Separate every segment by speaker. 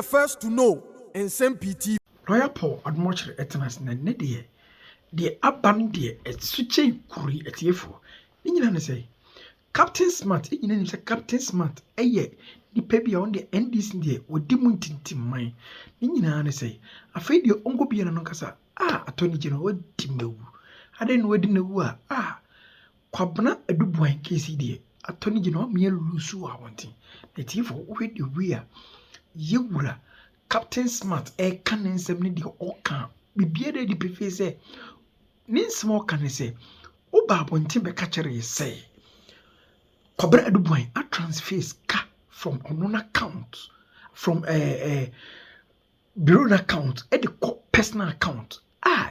Speaker 1: the first to know. Nsem-Pii.
Speaker 2: Lawyer Paul Admocher Etanas na ne de aban de etsuche kuri etiefo. Ni nyina ne say Captain Smart, nyina ne say Captain Smart eye nipa bia on de NDC de odi mu ntintim man. Ni nyina ne say afei de ongo bia no kasa attorney general odi mewu. Ade no odi newu kwabena adu Boahen Case de attorney general me lusu awontin. Etiefo we de we yewura Captain Smart can nsem ne de oka bibia de prefer say ne nsem oka ne say oba abontin be ka kire say kwabena adu Boahen a transfer ka from unknown account from bureau account e de personal account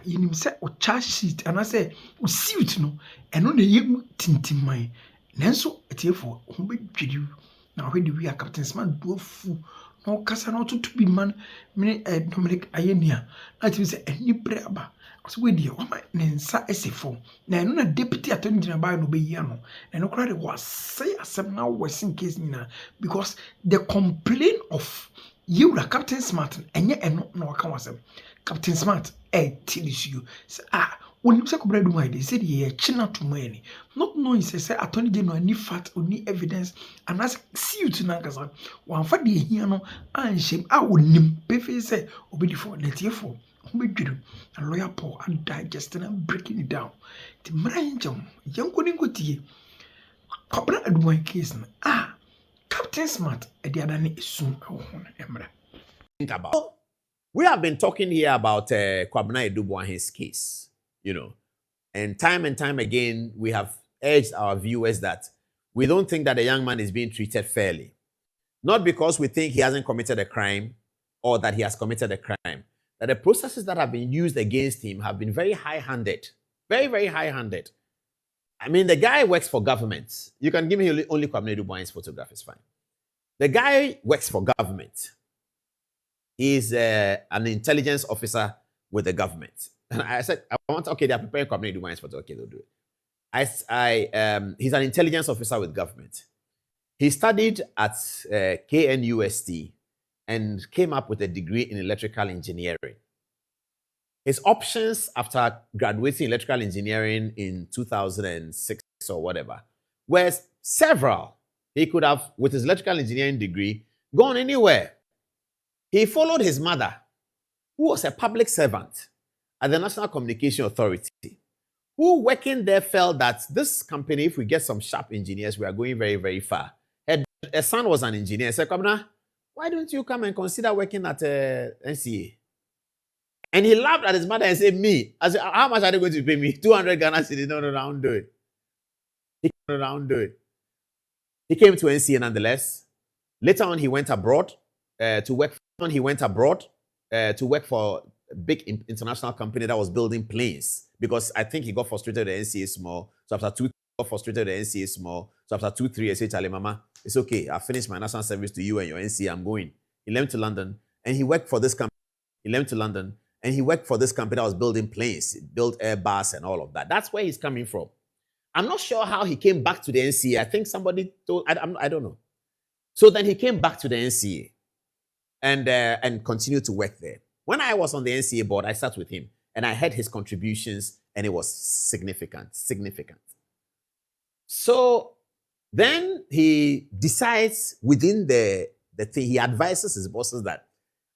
Speaker 2: yinim say o charge sheet and I say o suit no eno na yemu tintimman nanso etiefo ho be dwiri na we de we Captain Smart do fu no kasa no to be man me Dominic Ayenia na ti say eni breba so we dey o ma nensa esefo na eno na deputy attorney general by no be yi ano na no kra de was say asem na Boahen Case nina because the complaint of you Captain Smart enye eno na waka wasem Captain Smart tells you say when you say Cobra do my they said ye china to money. Not knowing say attorney general any fact or any evidence and as see you to Nankasa. One for the here no and shame would nim pefe say obedi for let you for and lawyer Paul and digesting and breaking it down. The Mranjum, young couldn't go to ye. Cobra do my case Captain Smart the other is soon
Speaker 3: think about. We have been talking here about Boahen's case, you know, and time again, we have urged our viewers that we don't think that the young man is being treated fairly. Not because we think he hasn't committed a crime or that he has committed a crime. That the processes that have been used against him have been very high-handed. Very, very high-handed. I mean, the guy works for government. You can give me only Boahen's photograph, it's fine. The guy works for government. He's an intelligence officer with the government. And I said, okay, they're preparing Boahen's photo. Okay, they'll do it. He's an intelligence officer with government. He studied at KNUST and came up with a degree in electrical engineering. His options after graduating electrical engineering in 2006 or whatever were several. He could have, with his electrical engineering degree, gone anywhere. He followed his mother, who was a public servant at the National Communication Authority, who working there felt that this company, if we get some sharp engineers, we are going very, very far. Her son was an engineer. He said, Kwabena, why don't you come and consider working at NCA? And he laughed at his mother and said, me? I said, how much are they going to pay me? 200 Ghana cedis. No, I won't do it. He came to NCA nonetheless. Later on, he went abroad to work. He went abroad to work for a big international company that was building planes because I think he got frustrated with the NCA small. So after 2 got frustrated with the NCA small. So after 2, 3 years, he said, Charlie, Mama, it's okay. I finished my national service to you and your NCA. I'm going. He left to London and he worked for this company. That was building planes, built Airbus and all of that. That's where he's coming from. I'm not sure how he came back to the NCA. I think somebody told, I don't know. So then he came back to the NCA. And continue to work there. When I was on the NCA board, I sat with him and I heard his contributions and it was significant. So then he decides within the thing, he advises his bosses that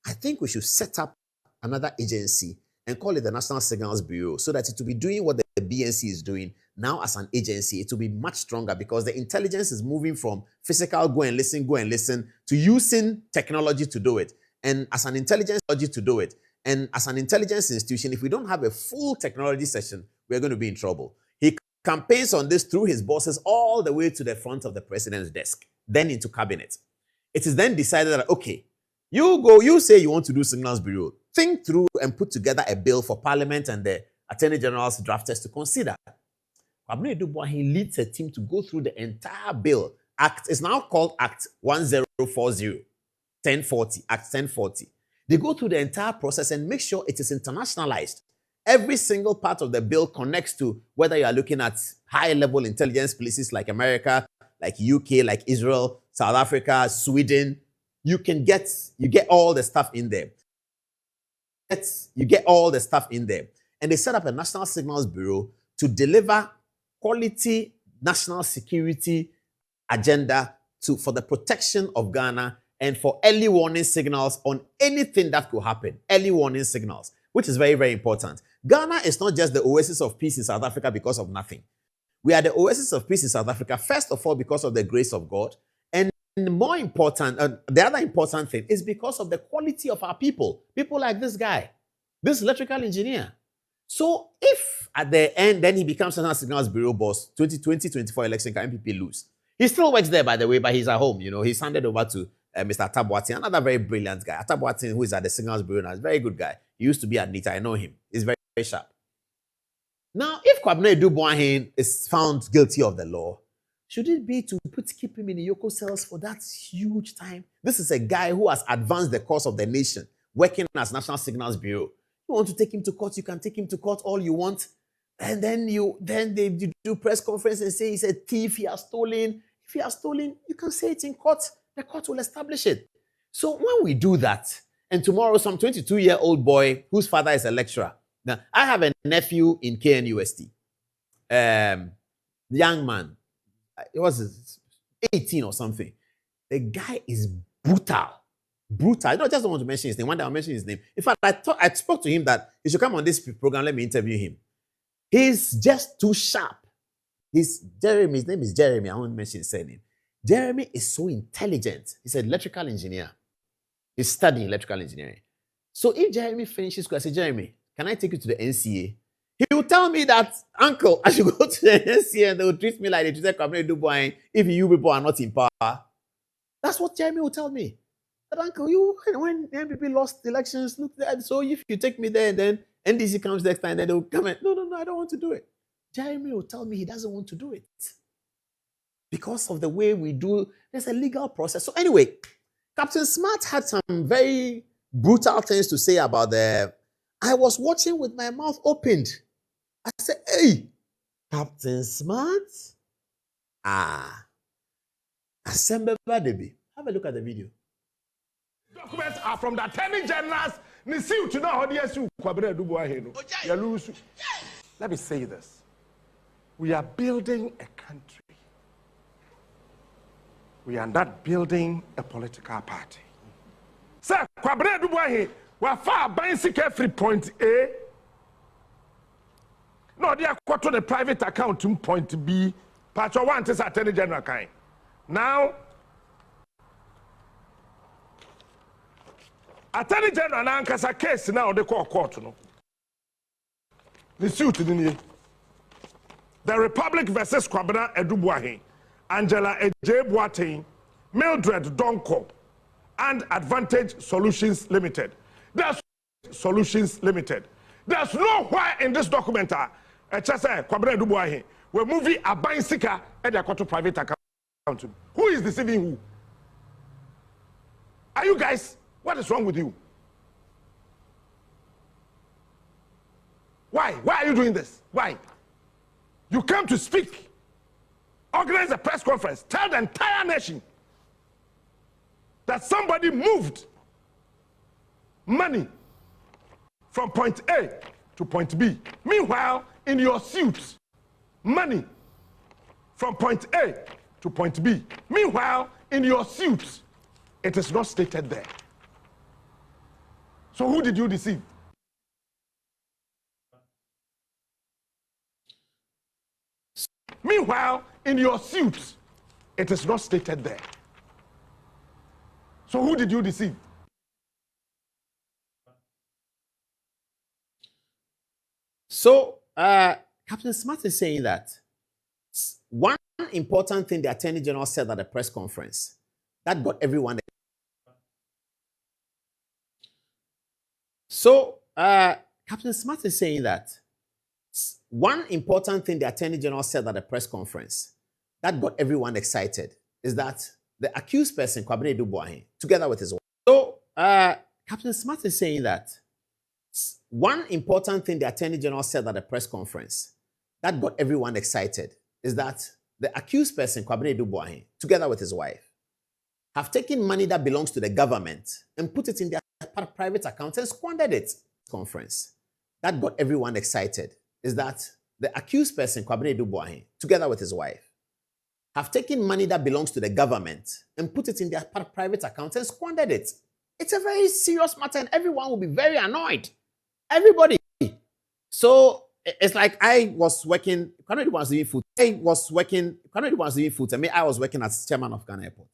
Speaker 3: I think we should set up another agency and call it the National Signals Bureau so that it will be doing what the BNC is doing now as an agency. It will be much stronger because the intelligence is moving from physical go and listen to using technology to do it. And as an intelligence institution, if we don't have a full technology session, we're going to be in trouble. He campaigns on this through his bosses all the way to the front of the president's desk, then into cabinet. It is then decided that, okay, you say you want to do Signals Bureau. Think through and put together a bill for Parliament and the Attorney General's drafters to consider. He leads a team to go through the entire bill. It's now called Act 1040, 1040, Act 1040. They go through the entire process and make sure it is internationalized. Every single part of the bill connects to whether you are looking at high-level intelligence places like America, like UK, like Israel, South Africa, Sweden, you get all the stuff in there. You get all the stuff in there. And they set up a National Signals Bureau to deliver quality national security agenda for the protection of Ghana and for early warning signals on anything that could happen. Early warning signals, which is very, very important. Ghana is not just the oasis of peace in South Africa because of nothing. We are the oasis of peace in South Africa, first of all, because of the grace of God. And more important, the other important thing is because of the quality of our people. People like this guy, this electrical engineer. So if at the end, then he becomes National Signals Bureau boss, 2024 election, can MPP lose? He still works there, by the way, but he's at home. He's handed over to Mr. Tabuatin, another very brilliant guy. Tabuatin, who is at the Signals Bureau now, is a very good guy. He used to be at NITA. I know him. He's very, very sharp. Now, if Kwabena Boahen is found guilty of the law, should it be to keep him in the Yoko cells for that huge time? This is a guy who has advanced the cause of the nation, working as National Signals Bureau. You want to take him to court, you can take him to court all you want. And then they do press conference and say he's a thief, he has stolen. If he has stolen, you can say it in court. The court will establish it. So when we do that, and tomorrow some 22-year-old boy whose father is a lecturer. Now, I have a nephew in KNUST. The young man, it was 18 or something. The guy is brutal. Brutal. I just don't want to mention his name. One day I'll mention his name. In fact, I spoke to him that he should come on this program. Let me interview him. He's just too sharp. His name is Jeremy. I won't mention his surname. Jeremy is so intelligent. He's an electrical engineer. He's studying electrical engineering. So if Jeremy finishes school, I say, Jeremy, can I take you to the NCA? He will tell me that, uncle, I should go to the NCA and they will treat me like they treated Kwabena Dubois if you people are not in power. That's what Jeremy will tell me. But uncle, when MPP lost the elections, look there. So if you take me there and then NDC comes next time, then they will come and, no, I don't want to do it. Jeremy will tell me he doesn't want to do it. Because of the way we do, there's a legal process. So anyway, Captain Smart had some very brutal things to say about I was watching with my mouth opened. I said, hey, Captain Smart? Assemble Badebi. Have a look at the video.
Speaker 4: Documents are from the Attorney General's. Let me say this. We are building a country. We are not building a political party. Sir, Kwabena Dubois, we're far buying free point A. No, they are to the private account to point B. Part one is Attorney General kind. Now, Attorney General now has a case now they call court. No, the suit in the Republic versus Kwabena Dubois, Angela J. Boateng, Mildred Donko, and Advantage Solutions Limited. There's Solutions Limited. There's nowhere in this document just say Kwabena Dubois we're moving a buying seeker and they are to private account. Who is deceiving who? Are you guys? What is wrong with you? Why? Why are you doing this? Why? You come to speak, organize a press conference, tell the entire nation that somebody moved money from point A to point B. Meanwhile, in your suits, money from point A to point B. Meanwhile, in your suits, it is not stated there. So who did you deceive? Meanwhile, in your suits, it is not stated there. So who did you deceive?
Speaker 3: So Captain Smart is saying that one important thing the Attorney General said at the press conference that got everyone. So Captain Smart is saying that one important thing the Attorney General said at the press conference that got everyone excited is that the accused person, Kwabena Dubois, together with his wife. So Captain Smart is saying that one important thing the Attorney General said at the press conference that got everyone excited is that the accused person, Kwabena Dubois, together with his wife, have taken money that belongs to the government and put it in their private accounts and squandered it. Conference that got everyone excited is that the accused person, Kwabena Boahen, together with his wife, have taken money that belongs to the government and put it in their private accounts and squandered it. It's a very serious matter and everyone will be very annoyed. Everybody. So it's like I was working, I was doing food. I was working as chairman of Ghana Airport.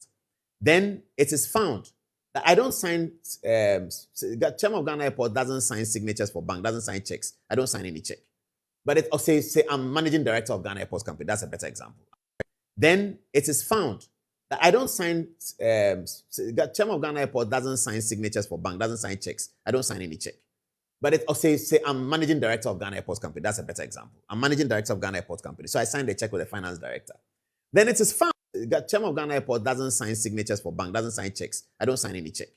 Speaker 3: Then it is found that I don't sign, the chairman of Ghana Airport doesn't sign signatures for bank, doesn't sign checks. I don't sign any check. But it say I'm managing director of Ghana Airports Company. That's a better example. Then it is found that I don't sign, the chairman of Ghana Airport doesn't sign signatures for bank, doesn't sign checks. I don't sign any check. But it say I'm managing director of Ghana Airports Company. That's a better example. I'm managing director of Ghana Airports Company. So I signed a check with the finance director. Then it is found the chairman of Ghana Airport doesn't sign signatures for bank, doesn't sign checks. I don't sign any check.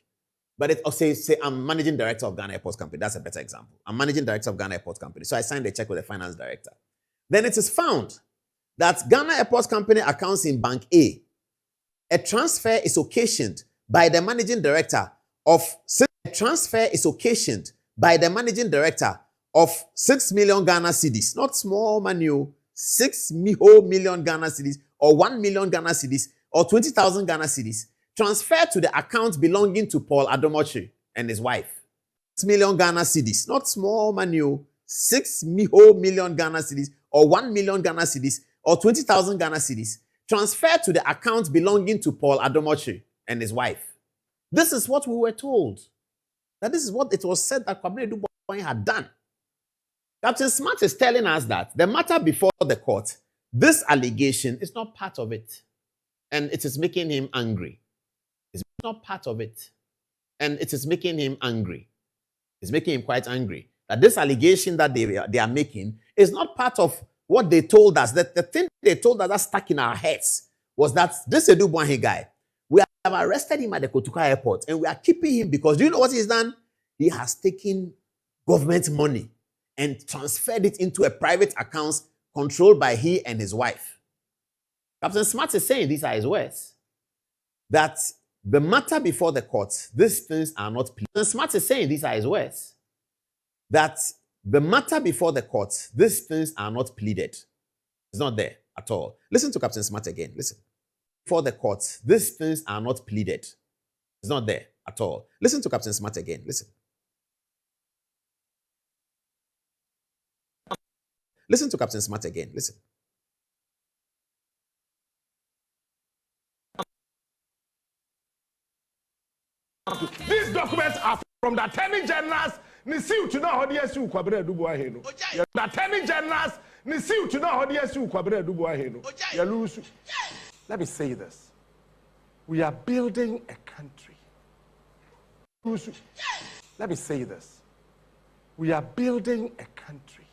Speaker 3: But it say I'm managing director of Ghana Airports Company. That's a better example. I'm managing director of Ghana Airports Company. So I signed a check with the finance director. Then it is found that Ghana Airports Company accounts in Bank A. A transfer is occasioned by the managing director of 6 million Ghana cedis, not small money, 6 million Ghana cedis, or 1 million Ghana cedis, or 20,000 Ghana cedis, transferred to the account belonging to Paul Adomochi and his wife. 6 million Ghana cedis, not small money, 6 million Ghana cedis, or 1 million Ghana cedis, or 20,000 Ghana cedis, transferred to the account belonging to Paul Adomochi and his wife. This is what we were told. That this is what it was said that Kwabena Boahen had done. Captain Smart is telling us that the matter before the court, this allegation is not part of it. And it is making him angry. It's not part of it. And it is making him angry. It's making him quite angry. That this allegation that they are making is not part of what they told us. That the thing they told us that stuck in our heads was that this Edu Boahen guy, we have arrested him at the Kotoka airport and we are keeping him because do you know what he's done? He has taken government money and transferred it into a private account controlled by he and his wife. Captain Smart is saying, these are his words, that the matter before the court, these things are not pleaded. Captain Smart is saying, these are his words, that the matter before the court, these things are not pleaded. It's not there at all. Listen to Captain Smart again. Listen. Before the court, these things are not pleaded. It's not there at all. Listen to Captain Smart again. Listen. Listen to Captain Smart again. Listen.
Speaker 4: These documents are from the Attorney General's Nisiu to know how the SU Kwabena Boahen. The Attorney General's Nisiu to know how the SU Kwabena Boahen. Let me say this. We are building a country. Let me say this. We are building a country.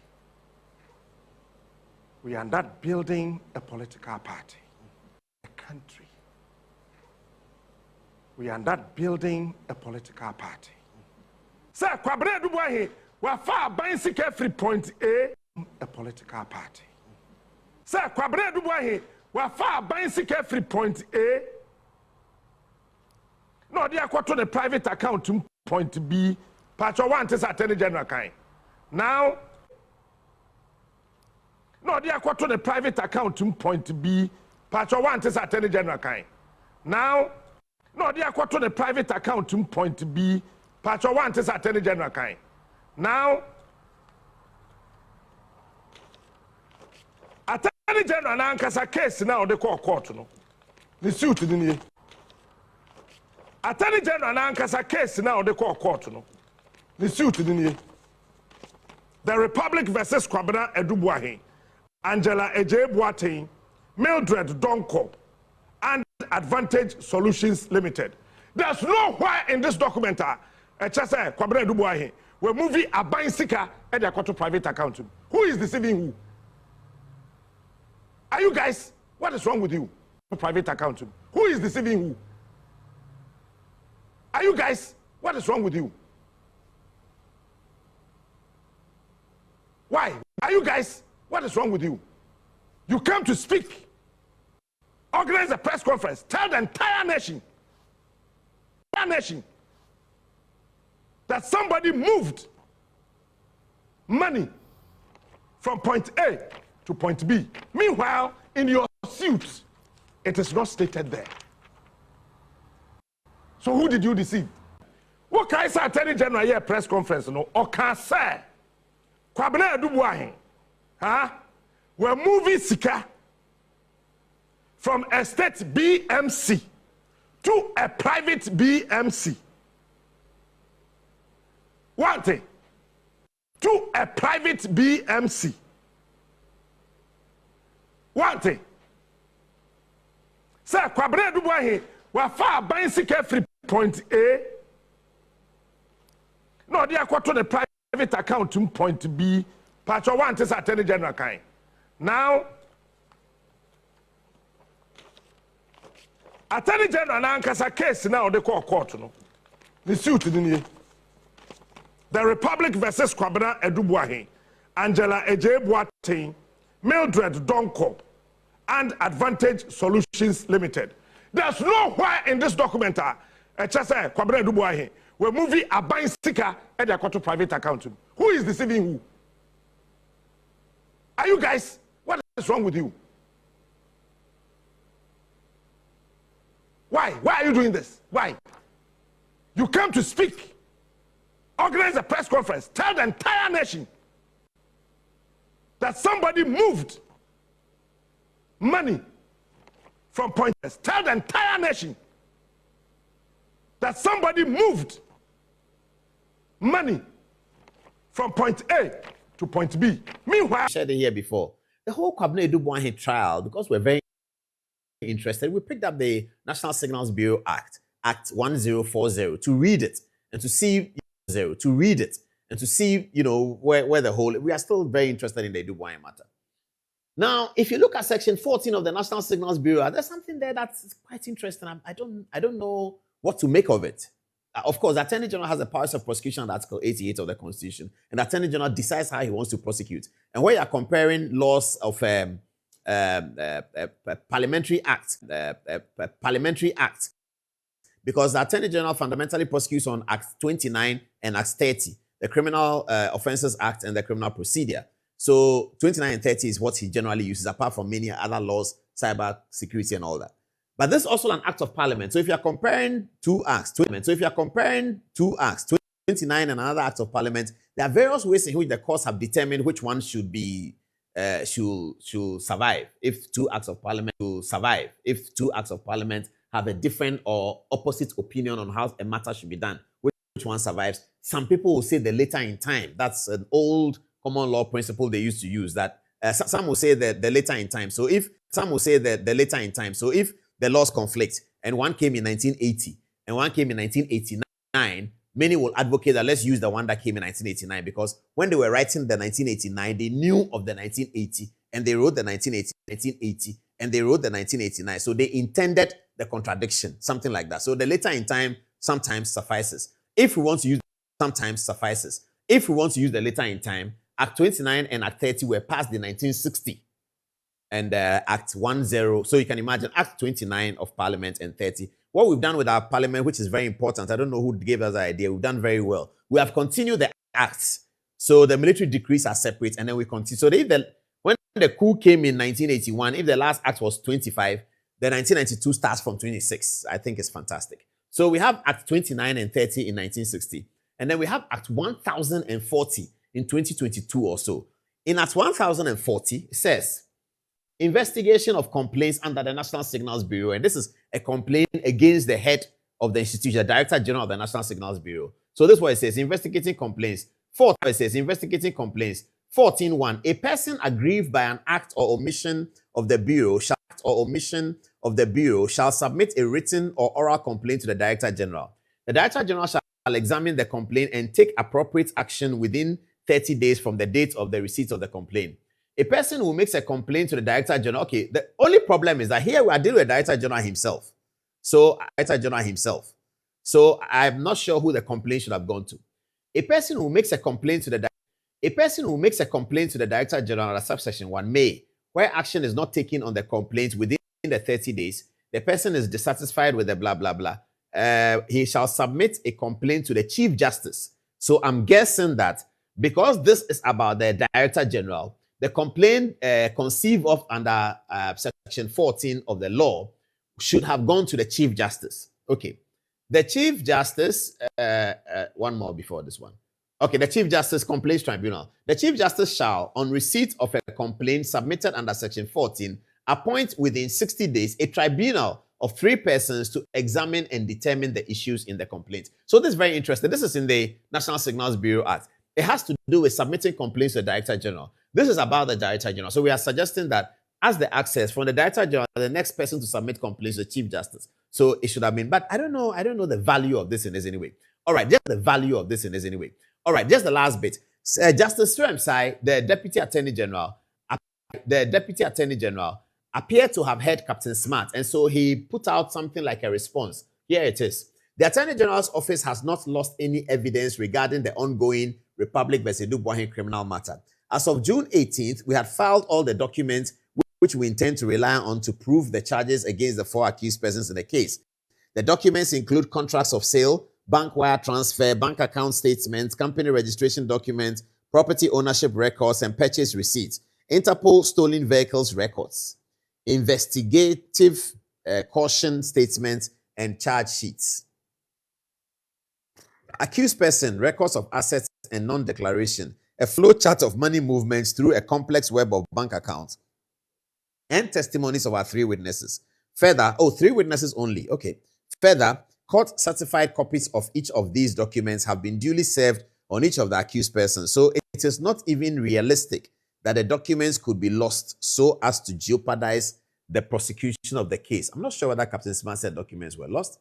Speaker 4: We are not building a political party. A country. We are not building a political party. Sir, Kwabena Boahen, we are far buying free point A. A political party. Sir, Kwabena Boahen, we are far buying free point A. No, they are to the private account to point B. Patch 1 is Attorney General kind. Now, no, they are to the private account to point B. Patch 1 is Attorney General kind. Now, no, they are to the private account to point B. Patch 1 is Attorney General kind. Now, Attorney General now has a case now they call court no. The suit in here. Attorney General now has a case now they call court no. The suit in here. The Republic versus Kwabena Boahen, Angela Eje Boateng, Mildred Donko, and Advantage Solutions Limited. There's nowhere in this document just say Kwabena Boahen we're moving a bicycle and they're to private account. Who is deceiving who? Are you guys? What is wrong with you? Private account. Who is deceiving who? Are you guys? What is wrong with you? Why? Are you guys? What is wrong with you? You come to speak, organize a press conference, tell the entire nation entire nation that somebody moved money from point A to point B. Meanwhile, in your suit, it is not stated there. So who did you deceive? What can I say? Attorney General here press conference, no? Or can say, Kwabena Boahen, we're moving Sika from a state BMC to a private BMC. One thing, to a private BMC. One thing. Sir, Kwabena Boahen, we're far buying Sika free point A. No, they are to the private account to point B. Patch one is Attorney General kind. Now, Attorney General now has a case now they call court. No, the suit in here. The Republic versus Kwabena Boahen, Angela AG Ayine, Mildred Donko, and Advantage Solutions Limited. There's nowhere in this document just say Kwabena Boahen. We're moving a buying sticker at the quarter private account. Who is deceiving who? Are you guys? What is wrong with you? Why? Why are you doing this? Why? You came to speak, organize a press conference, tell the entire nation that somebody moved money from point S. Tell the entire nation that somebody moved money from point A to point B. Meanwhile,
Speaker 3: I shared it here before. The whole Kwabena Boahen trial, because we're very interested, we picked up the National Signals Bureau Act, Act 1040, to read it and to see where the whole. We are still very interested in the Boahen matter. Now, if you look at Section 14 of the National Signals Bureau, there's something there that's quite interesting. I don't know what to make of it. Of course, the Attorney General has the powers of prosecution under Article 88 of the Constitution, and the Attorney General decides how he wants to prosecute. And where you are comparing laws of parliamentary act, because the Attorney General fundamentally prosecutes on Act 29 and Act 30, the Criminal Offences Act and the Criminal Procedure. So 29 and 30 is what he generally uses, apart from many other laws, cyber security and all that. But this is also an act of parliament. So if you're comparing two acts, 29 and another act of parliament, there are various ways in which the courts have determined which one should be should survive. If two acts of parliament have a different or opposite opinion on how a matter should be done, which one survives. Some people will say the later in time. That's an old common law principle they used to use. That some will say that the later in time. So if the laws conflict, and one came in 1980 and one came in 1989, many will advocate that let's use the one that came in 1989, because when they were writing the 1989, they knew of the 1980 and they wrote the 1980 and they wrote the 1989. So they intended the contradiction, something like that. So the later in time sometimes suffices. If we want to use the later in time, Act 29 and Act 30 were passed in 1960. And Act 10, so you can imagine Act 29 of Parliament and 30. What we've done with our Parliament, which is very important, I don't know who gave us the idea, we've done very well. We have continued the acts. So the military decrees are separate, and then we continue. So when the coup came in 1981, if the last act was 25, the 1992 starts from 26. I think it's fantastic. So we have Act 29 and 30 in 1960. And then we have Act 1040 in 2022 or so. In Act 1040, it says, investigation of complaints under the National Signals Bureau. And this is a complaint against the head of the institution, the Director General of the National Signals Bureau. So this is what it says, investigating complaints. 14.1, a person aggrieved by an act or omission of the Bureau shall submit a written or oral complaint to the Director General. The Director General shall examine the complaint and take appropriate action within 30 days from the date of the receipt of the complaint. A person who makes a complaint to the Director General, okay, the only problem is that here we are dealing with the Director General himself. So I'm not sure who the complaint should have gone to. A person who makes a complaint to the Director General under subsection 1 may, where action is not taken on the complaint within the 30 days, the person is dissatisfied with the blah, blah, blah, he shall submit a complaint to the Chief Justice. So I'm guessing that because this is about the Director General, the complaint conceived of under Section 14 of the law should have gone to the Chief Justice. Okay. The Chief Justice, one more before this one. Okay, the Chief Justice Complaints Tribunal. The Chief Justice shall, on receipt of a complaint submitted under Section 14, appoint within 60 days a tribunal of 3 persons to examine and determine the issues in the complaint. So this is very interesting. This is in the National Signals Bureau Act. It has to do with submitting complaints to the Director General. This is about the Director General. So we are suggesting that as the access from the Director General, the next person to submit complaints to the Chief Justice. So it should have been, but I don't know the value of this in this anyway. All right, just the value of this in this anyway. All right, just the last bit. Justice Nsem-Pii, the Deputy Attorney General, appeared to have heard Captain Smart, and so he put out something like a response. Here it is. The Attorney General's office has not lost any evidence regarding the ongoing Republic vs. Boahen criminal matter. As of June 18th, we had filed all the documents which we intend to rely on to prove the charges against the 4 accused persons in the case. The documents include contracts of sale, bank wire transfer, bank account statements, company registration documents, property ownership records, and purchase receipts, Interpol stolen vehicles records, investigative caution statements, and charge sheets. Accused person, records of assets and non-declaration, a flow chart of money movements through a complex web of bank accounts, and testimonies of our 3 witnesses. Further, 3 witnesses only. Okay. Further, court-certified copies of each of these documents have been duly served on each of the accused persons. So it is not even realistic that the documents could be lost so as to jeopardize the prosecution of the case. I'm not sure whether Captain Smart said documents were lost.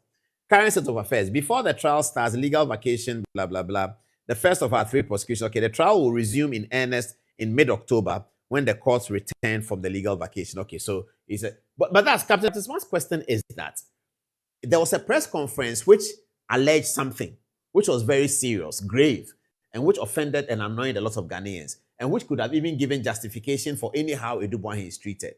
Speaker 3: Current state of affairs. Before the trial starts, legal vacation, blah, blah, blah. The first of our 3 prosecutions. Okay, the trial will resume in earnest in mid-October when the courts return from the legal vacation. Okay, so he said, but that's Captain Smart's question is that there was a press conference which alleged something which was very serious, grave, and which offended and annoyed a lot of Ghanaians, and which could have even given justification for anyhow Adu Boahen is treated.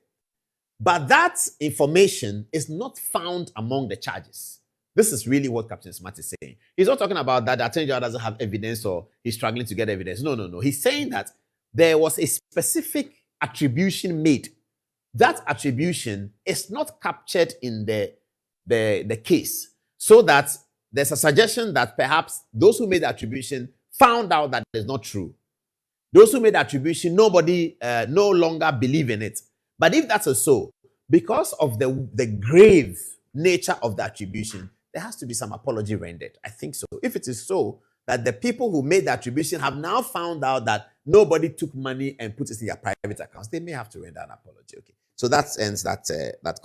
Speaker 3: But that information is not found among the charges. This is really what Captain Smart is saying. He's not talking about that the Attorney General doesn't have evidence or he's struggling to get evidence. No. He's saying that there was a specific attribution made. That attribution is not captured in the case, so that there's a suggestion that perhaps those who made the attribution found out that it's not true. Those who made the attribution, nobody no longer believe in it. But if that's so, because of the grave nature of the attribution, there has to be some apology rendered. I think so. If it is so that the people who made the attribution have now found out that nobody took money and put it in their private accounts, they may have to render an apology. Okay. So that ends that